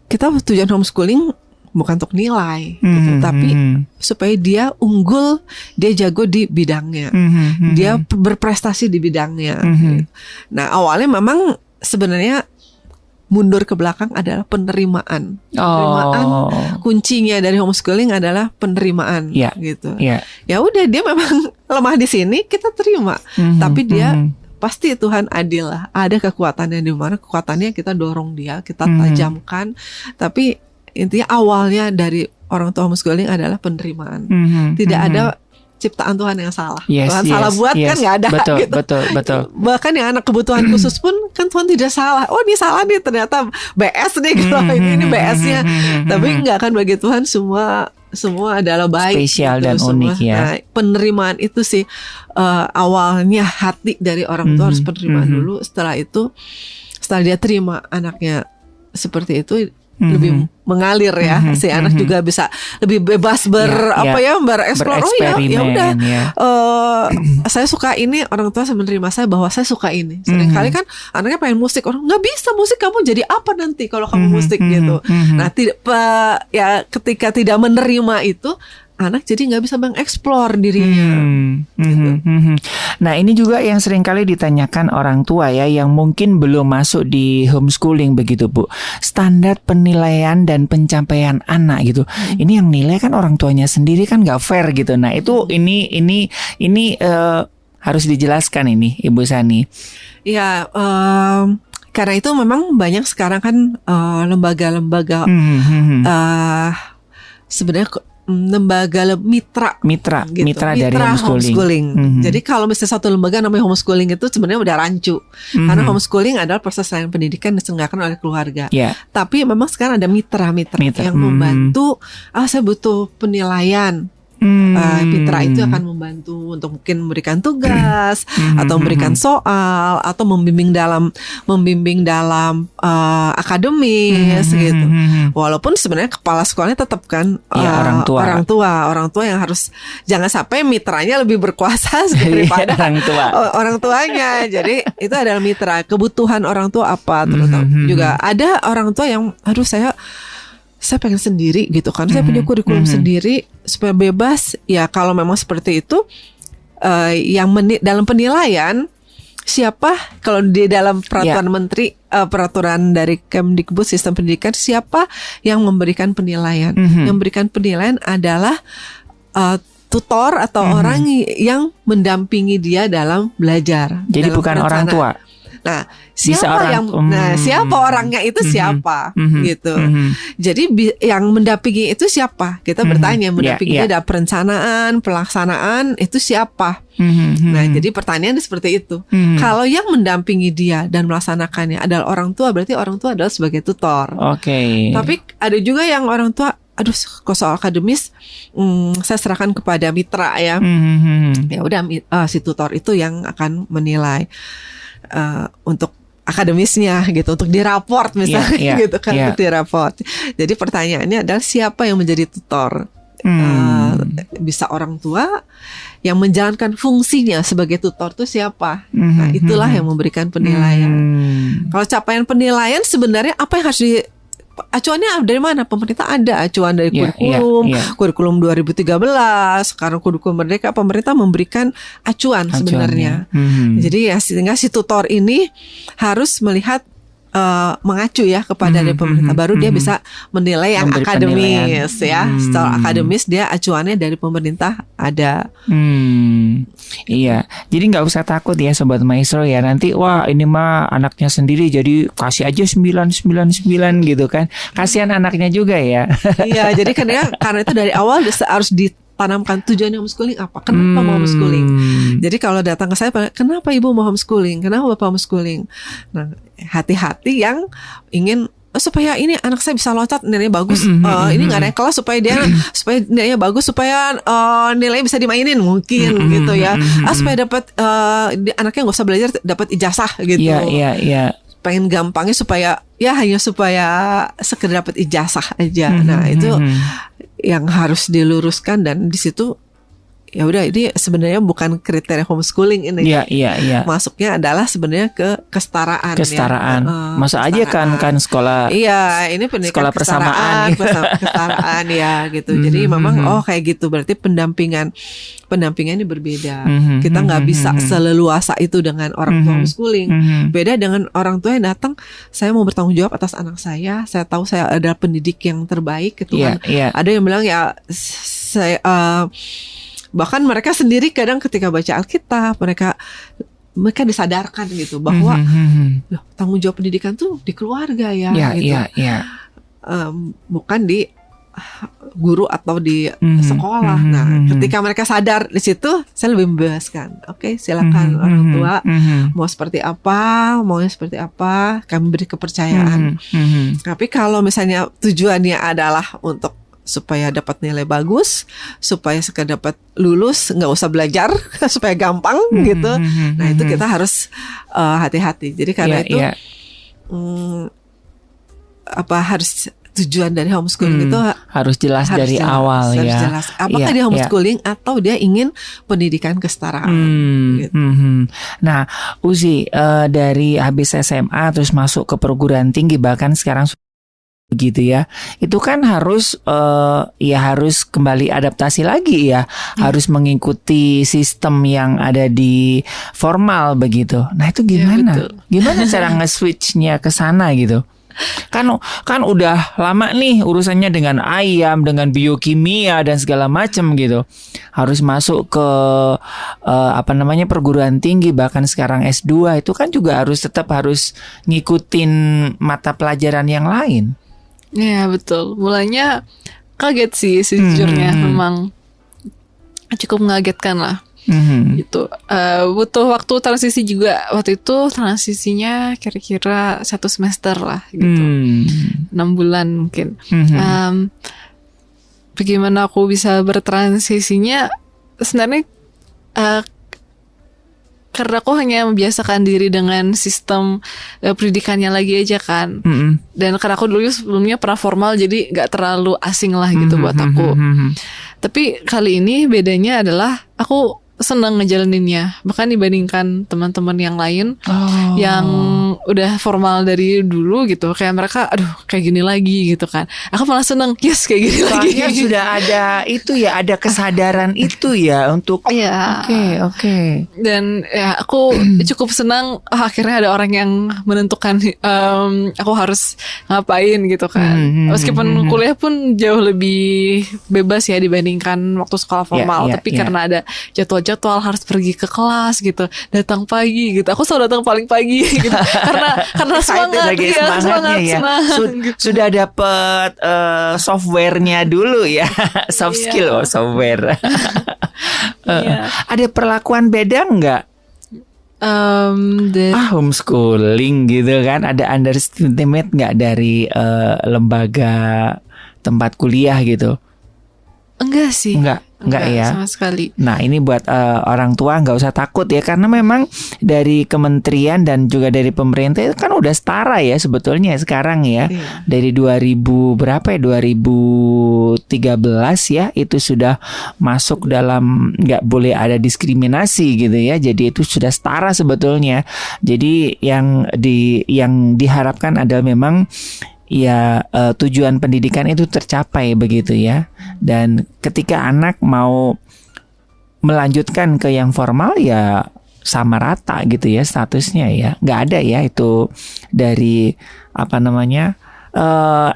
kita tujuan homeschooling bukan untuk nilai gitu, tapi supaya dia unggul, dia jago di bidangnya, dia berprestasi di bidangnya. Nah awalnya memang sebenarnya mundur ke belakang adalah penerimaan. Kuncinya dari homeschooling adalah penerimaan gitu. Ya udah, dia memang lemah di sini, kita terima, tapi dia pasti Tuhan adil lah. Ada kekuatannya, di mana kekuatannya kita dorong dia, kita tajamkan. Tapi intinya awalnya dari orang tua homeschooling adalah penerimaan. Tidak ada ciptaan Tuhan yang salah. Tuhan salah buat kan nggak ada. Betul. Bahkan yang anak kebutuhan khusus pun kan Tuhan tidak salah. Oh ini salah nih, ternyata BS nih kalau ini BS-nya. Tapi nggak kan, bagi Tuhan semua adalah baik, spesial gitu, dan unik ya. Nah, penerimaan itu sih awalnya hati dari orang tua harus penerimaan dulu. Setelah itu, setelah dia terima anaknya seperti itu, lebih mengalir ya, si anak juga bisa lebih bebas bereksplor. Oh ya udah, saya suka ini, orang tua menerima saya bahwa saya suka ini. Seringkali kan anaknya pengen musik, orang nggak bisa musik, kamu jadi apa nanti kalau kamu musik gitu. Nah ketika tidak menerima itu, anak jadi nggak bisa mengeksplor dirinya. Gitu. Nah ini juga yang seringkali ditanyakan orang tua ya, yang mungkin belum masuk di homeschooling begitu Bu. Standar penilaian dan pencapaian anak gitu. Ini yang nilai kan orang tuanya sendiri, kan nggak fair gitu. Nah itu ini harus dijelaskan ini Ibu Sani. Ya. Karena itu memang banyak sekarang kan lembaga-lembaga sebenarnya lembaga mitra dari homeschooling. Jadi kalau misalnya satu lembaga namanya homeschooling, itu sebenarnya udah rancu. Karena homeschooling adalah proses layanan pendidikan yang diselenggarakan oleh keluarga. Tapi memang sekarang ada mitra yang membantu. Saya butuh penilaian. Mitra itu akan membantu untuk mungkin memberikan tugas atau memberikan soal atau membimbing dalam akademis gitu. Walaupun sebenarnya kepala sekolahnya tetap kan orang tua yang harus, jangan sampai mitranya lebih berkuasa daripada orang tuanya. Jadi itu adalah mitra. Kebutuhan orang tua apa, terutama juga ada orang tua yang saya pengen sendiri gitu kan, saya punya kurikulum sendiri supaya bebas. Ya kalau memang seperti itu, yang dalam penilaian siapa, kalau di dalam peraturan menteri, peraturan dari Kemdikbud sistem pendidikan, siapa yang memberikan penilaian? Yang memberikan penilaian adalah tutor atau orang yang mendampingi dia dalam belajar. Jadi bukan orang tua. Nah, siapa orangnya itu siapa gitu. Jadi yang mendampingi itu siapa? Kita bertanya, mendampingi ada perencanaan, pelaksanaan itu siapa? Nah, jadi pertanyaannya seperti itu. Kalau yang mendampingi dia dan melaksanakannya adalah orang tua, berarti orang tua adalah sebagai tutor. Tapi ada juga yang orang tua, aduh, kok soal akademis saya serahkan kepada mitra ya. Ya udah, si tutor itu yang akan menilai. Untuk akademisnya gitu, untuk diraport misalnya gitu kan, untuk diraport. Jadi pertanyaannya adalah siapa yang menjadi tutor bisa orang tua yang menjalankan fungsinya sebagai tutor tuh siapa. Nah, itulah yang memberikan penilaian. Kalau capaian penilaian sebenarnya apa yang harus acuannya dari mana? Pemerintah ada acuan dari kurikulum 2013. Sekarang kurikulum Merdeka, pemerintah memberikan acuan sebenarnya. Jadi ya sehingga si tutor ini harus melihat mengacu ya kepada dari pemerintah, baru dia bisa menilai yang akademis ya. Secara akademis dia acuannya dari pemerintah ada. Iya, jadi nggak usah takut ya Sobat Maestro ya. Nanti wah ini mah anaknya sendiri jadi kasih aja 999 gitu kan. Kasihan anaknya juga ya. Iya, jadi karena itu dari awal harus ditanamkan tujuannya homeschooling apa? Kenapa mau homeschooling? Jadi kalau datang ke saya, kenapa ibu mau homeschooling? Kenapa bapak homeschooling? Nah, hati-hati yang ingin supaya ini anak saya bisa loncat nilainya bagus, ini nggak naik kelas supaya nilainya bagus, supaya nilainya bisa dimainin mungkin gitu ya. Supaya dapat anaknya nggak usah belajar, dapat ijazah gitu. Iya. Pengen gampangnya supaya hanya supaya sekedar dapat ijazah aja. Nah itu yang harus diluruskan, dan di situ ya udah ini sebenarnya bukan kriteria homeschooling ini. Iya. Masuknya adalah sebenarnya ke kesetaraan. Masa aja kan sekolah. Iya, ini pendidikan sekolah persamaan. Kesetaraan ya gitu. Jadi memang kayak gitu, berarti pendampingan ini berbeda. Kita nggak bisa seleluasa itu dengan orang tua homeschooling. Beda dengan orang tua yang datang, saya mau bertanggung jawab atas anak saya tahu saya adalah pendidik yang terbaik gitu kan. Ada yang bilang ya saya bahkan mereka sendiri kadang ketika baca Alkitab mereka disadarkan gitu bahwa tanggung jawab pendidikan tuh di keluarga ya gitu. Bukan di guru atau di sekolah. Nah, ketika mereka sadar di situ, saya lebih membebaskan. Oke, silakan orang tua mau seperti apa, maunya seperti apa, kami beri kepercayaan. Tapi kalau misalnya tujuannya adalah untuk supaya dapat nilai bagus, supaya sekedar dapat lulus, nggak usah belajar, supaya gampang gitu. Nah itu kita harus hati-hati. Jadi karena itu harus tujuan dari homeschooling itu harus jelas dari awal ya. Harus jelas. Apakah dia homeschooling atau dia ingin pendidikan kesetaraan? Gitu. Nah, Uzi dari habis SMA terus masuk ke perguruan tinggi, bahkan sekarang begitu ya, itu kan harus harus kembali adaptasi lagi ya, harus mengikuti sistem yang ada di formal begitu. Nah itu gimana? Gimana cara nge-switchnya ke sana gitu? Kan udah lama nih urusannya dengan ayam, dengan biokimia dan segala macam gitu. Harus masuk ke perguruan tinggi, bahkan sekarang S2 itu kan juga tetap harus ngikutin mata pelajaran yang lain. Ya betul, mulanya kaget sih sejujurnya, memang cukup mengagetkan lah. Gitu. Butuh waktu transisi juga. Waktu itu transisinya kira-kira 1 semester lah gitu, 6 bulan mungkin. Bagaimana aku bisa bertransisinya? Sebenarnya karena aku hanya membiasakan diri dengan sistem pendidikannya lagi aja kan. Dan karena aku dulu sebelumnya pernah formal, jadi gak terlalu asing lah gitu buat aku. Tapi kali ini bedanya adalah aku senang ngejalaninnya, bahkan dibandingkan teman-teman yang lain yang udah formal dari dulu gitu, kayak mereka kayak gini lagi gitu kan. Aku malah senang, yes kayak gini lagi. Soalnya sudah ada itu ya, ada kesadaran itu ya untuk Oke. Dan ya aku cukup senang akhirnya ada orang yang menentukan aku harus ngapain gitu kan. Meskipun kuliah pun jauh lebih bebas ya dibandingkan waktu sekolah formal, tapi karena ada jadwal harus pergi ke kelas gitu, datang pagi gitu. Aku selalu datang paling pagi gitu. karena semangat ya. Sudah dapat softwarenya dulu ya. Soft skill software. Ada perlakuan beda nggak? Homeschooling gitu kan, ada underestimate nggak dari lembaga tempat kuliah gitu? Enggak sih. Enggak. Enggak ya? Sama sekali. Nah ini buat orang tua nggak usah takut ya, karena memang dari kementerian dan juga dari pemerintah itu kan udah setara ya sebetulnya sekarang ya. Iya. Dari 2000 berapa ya, 2013 ya, itu sudah masuk dalam nggak boleh ada diskriminasi gitu ya. Jadi itu sudah setara sebetulnya. Jadi yang diharapkan adalah memang ya tujuan pendidikan itu tercapai begitu ya. Dan ketika anak mau melanjutkan ke yang formal ya sama rata gitu ya statusnya ya. Nggak ada ya itu dari apa namanya,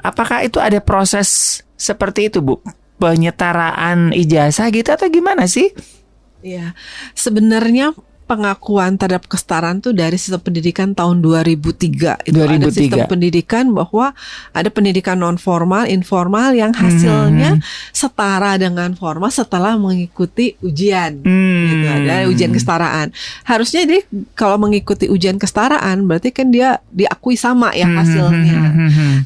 apakah itu ada proses seperti itu Bu? Penyetaraan ijazah gitu atau gimana sih? Iya, sebenarnya pengakuan terhadap kesetaraan tuh dari sistem pendidikan tahun 2003 itu 2003. ada sistem pendidikan bahwa ada pendidikan non formal, informal yang hasilnya setara dengan formal setelah mengikuti ujian. Gitu, ada ujian kesetaraan. Harusnya jadi kalau mengikuti ujian kesetaraan berarti kan dia diakui sama ya hasilnya.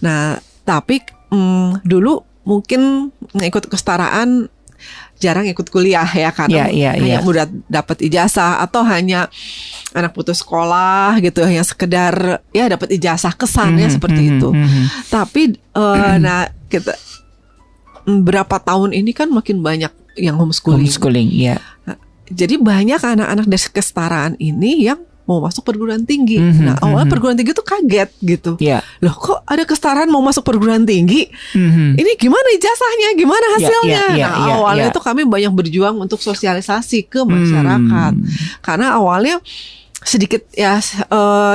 Nah, tapi dulu mungkin ngikut kesetaraan jarang ikut kuliah ya, karena hanya mudah dapat ijazah atau hanya anak putus sekolah gitu yang sekedar ya dapat ijazah, kesannya seperti itu. Tapi nah kita berapa tahun ini kan makin banyak yang homeschooling ya. Jadi banyak anak-anak dari kesetaraan ini yang mau masuk perguruan tinggi. Nah awalnya perguruan tinggi tuh kaget gitu. Loh kok ada kesetaraan mau masuk perguruan tinggi? Ini gimana ijazahnya? Gimana hasilnya? Awalnya itu kami banyak berjuang untuk sosialisasi ke masyarakat. Karena awalnya sedikit ya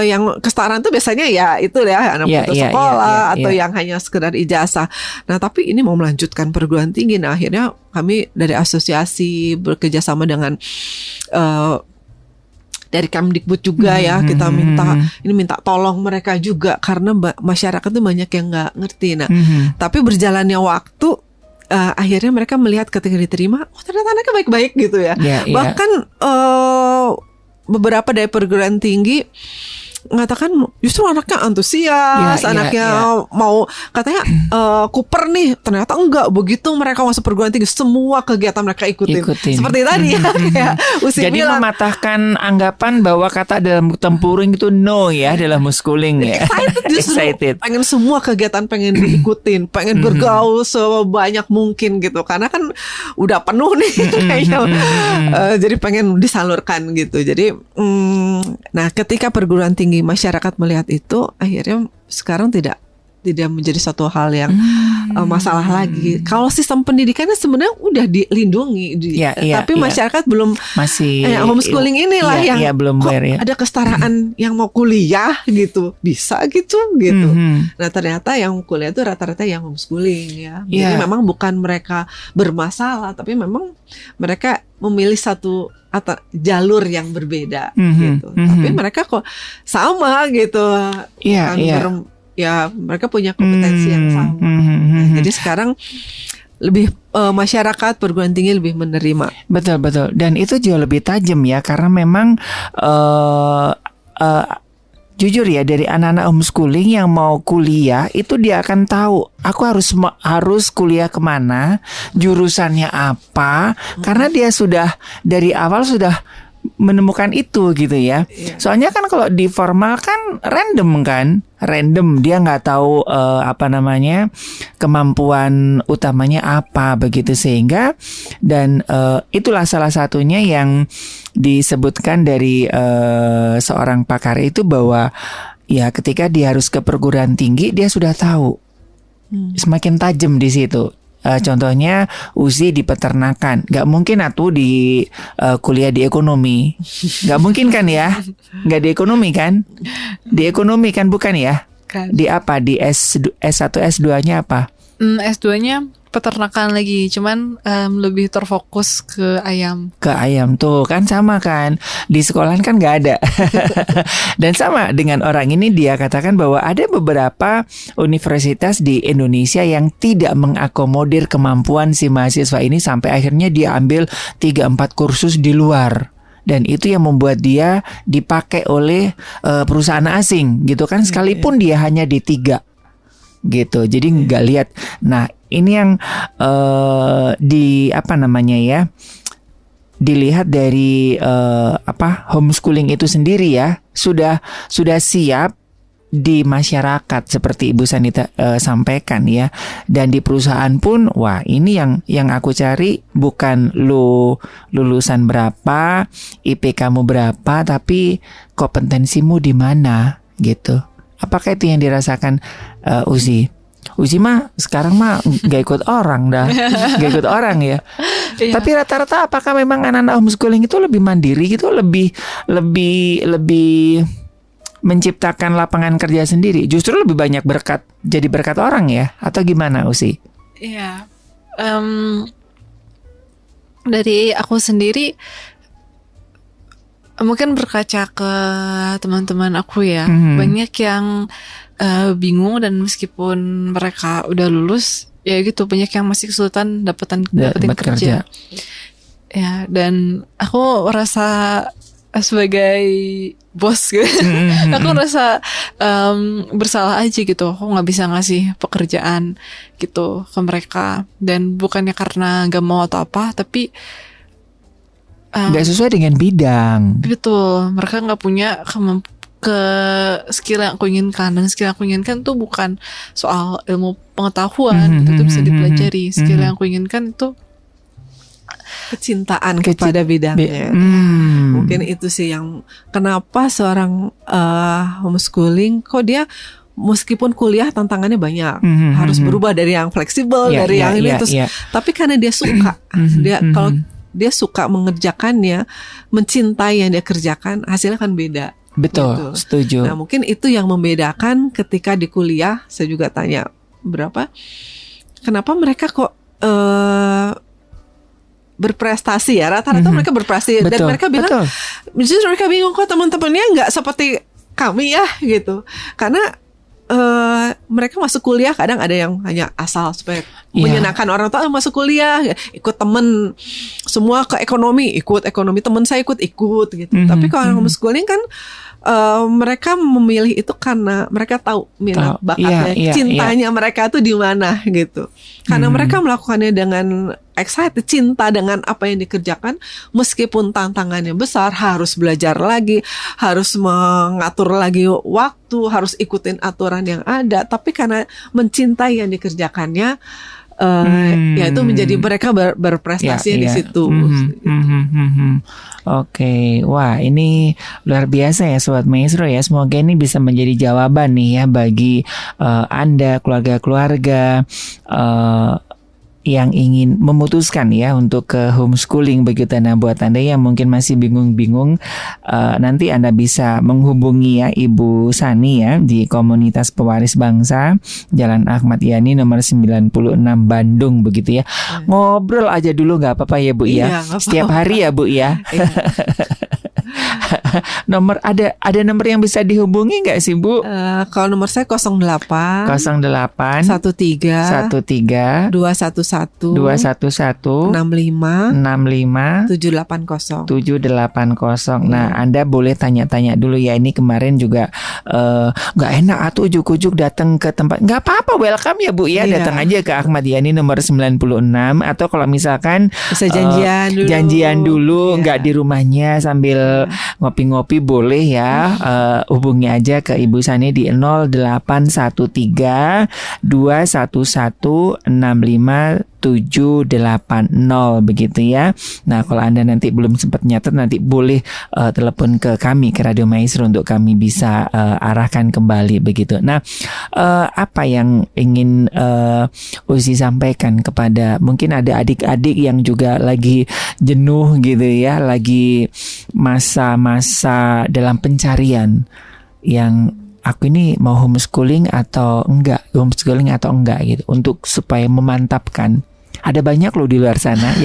yang kesetaraan tuh biasanya ya itu ya anak putus sekolah atau yang hanya sekedar ijazah. Nah tapi ini mau melanjutkan perguruan tinggi. Nah akhirnya kami dari asosiasi bekerja sama dengan dari Kemdikbud juga ya, kita minta tolong mereka juga karena masyarakat tuh banyak yang nggak ngerti. Nah, tapi berjalannya waktu akhirnya mereka melihat ketika diterima, oh ternyata anaknya baik-baik gitu ya. Bahkan beberapa dari perguruan tinggi mengatakan justru anaknya antusias, anaknya mau katanya Cooper nih, ternyata enggak begitu mereka masuk perguruan tinggi semua kegiatan mereka ikutin. Seperti tadi ya kayak Usi jadi bilang, mematahkan anggapan bahwa kata dalam tempurung itu no ya dalam homeschooling ya. Excited. Pengen semua kegiatan pengen diikutin, pengen bergaul sebanyak mungkin gitu karena kan udah penuh nih kayaknya. Jadi pengen disalurkan gitu. Jadi nah ketika perguruan tinggi masyarakat melihat itu akhirnya sekarang tidak menjadi satu hal yang masalah lagi. Kalau sistem pendidikannya sebenarnya udah dilindungi, tapi masyarakat belum masih homeschooling inilah yang belum kok ada kesetaraan yang mau kuliah gitu bisa gitu. Nah ternyata yang kuliah itu rata-rata yang homeschooling ya. Jadi memang bukan mereka bermasalah, tapi memang mereka memilih satu atau jalur yang berbeda gitu. Tapi mereka kok sama gitu. Ya mereka punya kompetensi yang sama. Jadi sekarang lebih masyarakat perguruan tinggi lebih menerima. Betul. Dan itu jauh lebih tajam ya karena memang jujur ya dari anak-anak homeschooling yang mau kuliah itu dia akan tahu aku harus kuliah kemana, jurusannya apa, karena dia sudah dari awal sudah menemukan itu gitu ya. Soalnya kan kalau di formal kan random dia nggak tahu kemampuan utamanya apa begitu, sehingga dan itulah salah satunya yang disebutkan dari seorang pakar itu bahwa ya ketika dia harus ke perguruan tinggi dia sudah tahu semakin tajam di situ. Contohnya Uzi di peternakan, nggak mungkin di kuliah di ekonomi, nggak mungkin kan ya, nggak di ekonomi kan, di ekonomi kan bukan ya, di apa di S1 S2-nya apa? S2-nya peternakan lagi, cuman lebih terfokus ke ayam. Ke ayam tuh kan sama kan, di sekolahan kan nggak ada. Dan sama dengan orang ini, dia katakan bahwa ada beberapa universitas di Indonesia yang tidak mengakomodir kemampuan si mahasiswa ini sampai akhirnya dia ambil 3-4 kursus di luar. Dan itu yang membuat dia dipakai oleh perusahaan asing gitu kan, sekalipun dia hanya di 3 gitu. Jadi nggak lihat. Nah ini yang di apa namanya ya, dilihat dari homeschooling itu sendiri ya, sudah siap di masyarakat seperti Ibu Sanita sampaikan ya, dan di perusahaan pun wah ini yang aku cari bukan lu lulusan berapa, IP kamu berapa, tapi kompetensimu di mana gitu. Apakah itu yang dirasakan Uzi? Uzi mah sekarang mah gak ikut orang dah, gak ikut orang ya. Iya. Tapi rata-rata apakah memang anak-anak homeschooling itu lebih mandiri gitu, lebih menciptakan lapangan kerja sendiri, justru lebih banyak jadi berkat orang ya, atau gimana Usi? Iya, dari aku sendiri mungkin berkaca ke teman-teman aku ya, banyak yang bingung, dan meskipun mereka udah lulus ya gitu, banyak yang masih kesulitan dapetin kerja. Ya, dan aku merasa sebagai bos gitu, aku merasa bersalah aja gitu, aku nggak bisa ngasih pekerjaan gitu ke mereka, dan bukannya karena nggak mau atau apa, tapi nggak sesuai dengan bidang. Betul, mereka nggak punya skill yang aku inginkan, dan skill yang aku inginkan tuh bukan soal ilmu pengetahuan, itu tuh bisa dipelajari. Skill yang aku inginkan itu kecintaan kepada bidangnya. Mungkin itu sih yang kenapa seorang homeschooling kok dia meskipun kuliah tantangannya banyak, harus berubah dari yang fleksibel, dari yang ini terus, tapi karena dia suka, kalau dia suka mengerjakannya, mencintai yang dia kerjakan, hasilnya kan beda. Betul, gitu. Setuju. Nah mungkin itu yang membedakan ketika di kuliah. Saya juga tanya kenapa mereka kok berprestasi ya, rata-rata mereka berprestasi, dan mereka bilang justru mereka bingung kok teman-temannya nggak seperti kami ya gitu, karena mereka masuk kuliah kadang ada yang hanya asal supaya menyenangkan orang tua, masuk kuliah ikut temen semua, ke ekonomi temen saya ikut gitu. Tapi kalau homeschooling kan mereka memilih itu karena mereka tahu minat bakatnya, cintanya mereka tuh di mana gitu. Karena mereka melakukannya dengan excited, cinta dengan apa yang dikerjakan, meskipun tantangannya besar, harus belajar lagi, harus mengatur lagi waktu, harus ikutin aturan yang ada, tapi karena mencintai yang dikerjakannya, ya itu menjadi mereka berprestasi di situ. Oke, wah ini luar biasa ya Sobat Maestro ya. Semoga ini bisa menjadi jawaban nih ya bagi Anda, keluarga-keluarga yang ingin memutuskan ya untuk ke homeschooling begitu. Nah buat Anda yang mungkin masih bingung-bingung, nanti Anda bisa menghubungi ya Ibu Sani ya di Komunitas Pewaris Bangsa, Jalan Ahmad Yani nomor 96 Bandung begitu ya. Ngobrol aja dulu nggak apa-apa ya Bu ya. Setiap hari ya Bu ya. Nomor ada nomor yang bisa dihubungi nggak sih Bu? Kalau nomor saya 08 13 13 211 65 780. Nah, Anda boleh tanya-tanya dulu ya. Ini kemarin juga nggak enak atau ujuk-ujuk datang ke tempat. Nggak apa-apa, welcome ya Bu ya. Datang aja ke Ahmad Yani nomor 96. Atau kalau misalkan bisa janjian dulu nggak di rumahnya sambil ngopi-ngopi boleh ya. Hubungi aja ke Ibu Sani di 0813 211 65 780 begitu ya. Nah kalau Anda nanti belum sempat nyatet, nanti boleh telepon ke kami, ke Radio Maestro, untuk kami bisa arahkan kembali begitu. Nah apa yang ingin Uzi sampaikan kepada mungkin ada adik-adik yang juga lagi jenuh gitu ya, lagi masa-masa dalam pencarian, yang aku ini mau homeschooling atau enggak gitu, untuk supaya memantapkan. Ada banyak loh di luar sana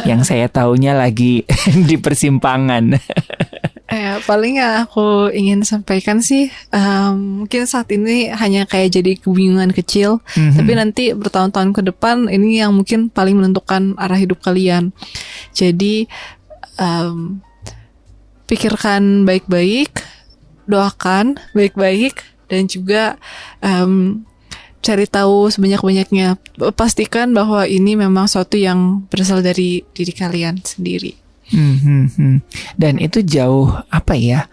yang saya taunya lagi di persimpangan. Paling yang aku ingin sampaikan sih, mungkin saat ini hanya kayak jadi kebingungan kecil, tapi nanti bertahun-tahun ke depan ini yang mungkin paling menentukan arah hidup kalian. Jadi pikirkan baik-baik, doakan baik-baik, dan juga cari tahu sebanyak-banyaknya. Pastikan bahwa ini memang suatu yang berasal dari diri kalian sendiri. Dan itu jauh apa ya,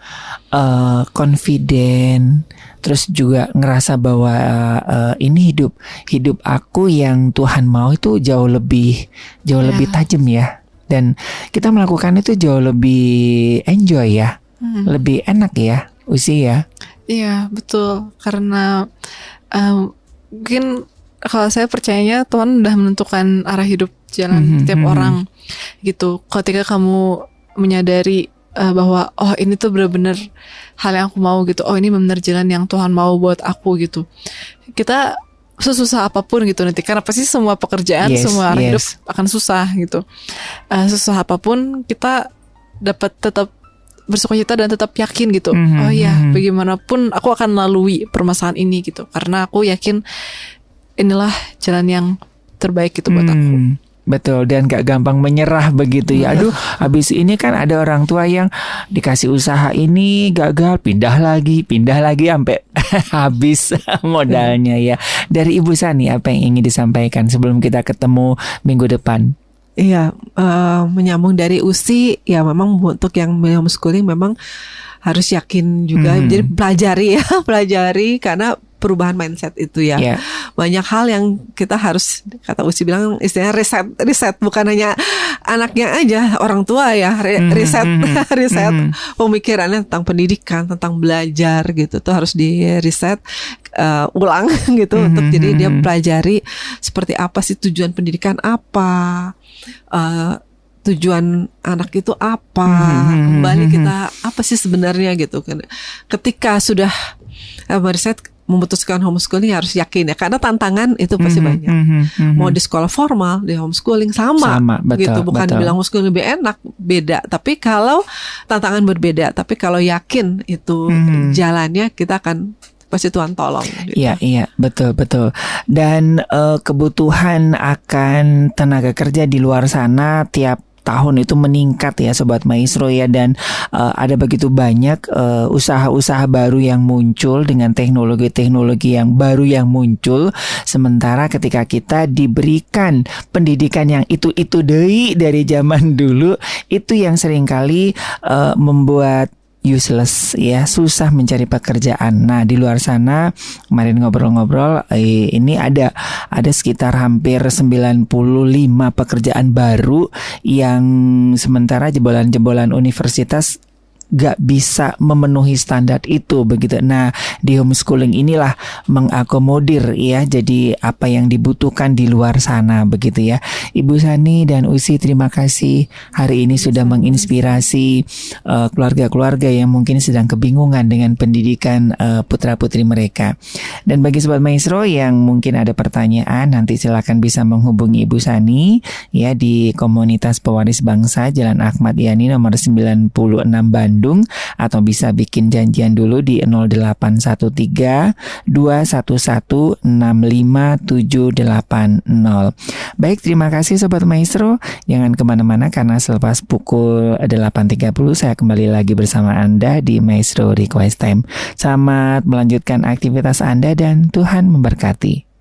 confident, terus juga ngerasa bahwa ini hidup aku yang Tuhan mau itu jauh lebih tajam ya, dan kita melakukan itu jauh lebih enjoy ya, lebih enak ya usia. Iya betul, karena mungkin kalau saya percayanya Tuhan udah menentukan arah hidup jalan tiap orang gitu. Ketika kamu menyadari bahwa oh ini tuh benar-benar hal yang aku mau gitu, oh ini benar jalan yang Tuhan mau buat aku gitu, kita sesusah apapun gitu nanti, karena pasti semua pekerjaan, semua arah hidup akan susah gitu. Susah apapun kita dapat tetap bersukacita dan tetap yakin gitu. Oh ya, bagaimanapun aku akan lalui permasalahan ini gitu, karena aku yakin inilah jalan yang terbaik gitu buat aku. Betul, dan gak gampang menyerah begitu ya. Aduh, habis ini kan ada orang tua yang dikasih usaha ini gagal, pindah lagi sampai habis modalnya ya. Dari Ibu Sani, apa yang ingin disampaikan sebelum kita ketemu minggu depan? Iya, menyambung dari Usi, ya memang untuk yang homeschooling memang harus yakin juga. Jadi pelajari karena perubahan mindset itu ya. Banyak hal yang kita harus, kata Usi bilang istilahnya riset, bukan hanya anaknya aja, orang tua ya, riset pemikirannya tentang pendidikan, tentang belajar gitu tuh harus di riset ulang gitu, untuk jadi dia pelajari seperti apa sih tujuan pendidikan, apa tujuan anak itu apa, kembali kita apa sih sebenarnya gitu kan. Ketika sudah meriset, memutuskan homeschooling harus yakin ya, karena tantangan itu pasti banyak. Mau di sekolah formal, di homeschooling sama betul, gitu. Bukan bilang homeschooling lebih enak, beda. Tapi kalau tantangan berbeda, tapi kalau yakin itu jalannya, kita akan pasti Tuhan tolong. Gitu. Iya, betul. Dan kebutuhan akan tenaga kerja di luar sana tiap tahun itu meningkat ya Sobat Maestro ya, dan ada begitu banyak usaha-usaha baru yang muncul dengan teknologi-teknologi yang baru yang muncul, sementara ketika kita diberikan pendidikan yang itu dari zaman dulu, itu yang seringkali membuat useless ya, susah mencari pekerjaan. Nah, di luar sana kemarin ngobrol-ngobrol, ini ada sekitar hampir 95 pekerjaan baru yang sementara jebolan-jebolan universitas gak bisa memenuhi standar itu begitu. Nah, di homeschooling inilah mengakomodir ya, jadi apa yang dibutuhkan di luar sana begitu ya. Ibu Sani dan Usi, terima kasih hari ini sudah menginspirasi keluarga-keluarga yang mungkin sedang kebingungan dengan pendidikan putra-putri mereka. Dan bagi Sobat Maestro yang mungkin ada pertanyaan, nanti silakan bisa menghubungi Ibu Sani ya di Komunitas Pewaris Bangsa Jalan Ahmad Yani nomor 96 Bandung, atau bisa bikin janjian dulu di 0813 211 65780. Baik, terima kasih Sobat Maestro. Jangan kemana-mana karena selepas pukul 8.30 saya kembali lagi bersama Anda di Maestro Request Time. Selamat melanjutkan aktivitas Anda dan Tuhan memberkati.